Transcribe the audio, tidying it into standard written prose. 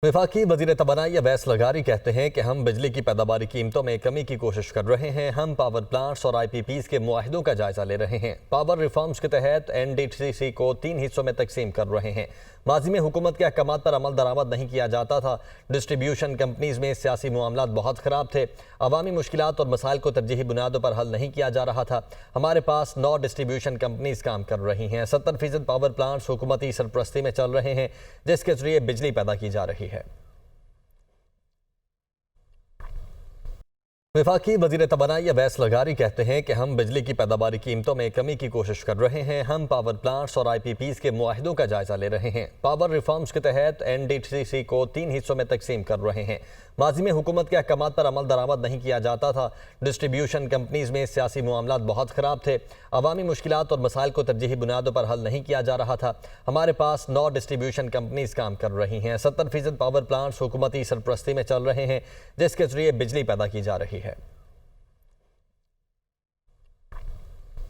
वफाकी वज़ीर तवानाई अवैस लगारी कहते हैं कि हम बिजली की पैदावारी कीमतों में कमी की कोशिश कर रहे हैं। हम पावर प्लांट्स और IPPs के मुआहिदों का जायजा ले रहे हैं। पावर रिफॉर्म्स के तहत NDCC को 3 हिस्सों में तकसीम कर रहे हैं। माजी में हुकूमत के अहकामात पर अमल दरामद नहीं किया जाता था। डिस्ट्रीब्यूशन कंपनीज में सियासी मामलात बहुत ख़राब थे। अवामी मुश्किलात और मसाइल को तरजीही बुनियादों पर हल नहीं किया जा रहा था। हमारे पास 9 डिस्ट्रीब्यूशन कंपनीज काम कर रही हैं। 70% पावर प्लांट्स हुकूमती सरपरस्ती में चल रहे हैं, जिसके जरिए बिजली पैदा की जा रही है। वफाकी वज़ीर तवानाई अवैस लगारी कहते हैं कि हम बिजली की पैदावारी कीमतों में कमी की कोशिश कर रहे हैं। हम पावर प्लांट्स और IPPs के मुआहिदों का जायजा ले रहे हैं। पावर रिफॉर्म्स के तहत NDCC को 3 हिस्सों में तकसीम कर रहे हैं। माजी में हुकूमत के अहकामात पर अमल दरामद नहीं किया जाता था। डिस्ट्रीब्यूशन कंपनीज में सियासी मामलात बहुत ख़राब थे। अवामी मुश्किलात और मसाइल को तरजीही बुनियादों पर हल नहीं किया जा रहा था। हमारे पास 9 डिस्ट्रीब्यूशन कंपनीज काम कर रही हैं। 70% पावर प्लांट्स हुकूमती सरपरस्ती में चल रहे हैं, जिसके जरिए बिजली पैदा की जा रही है।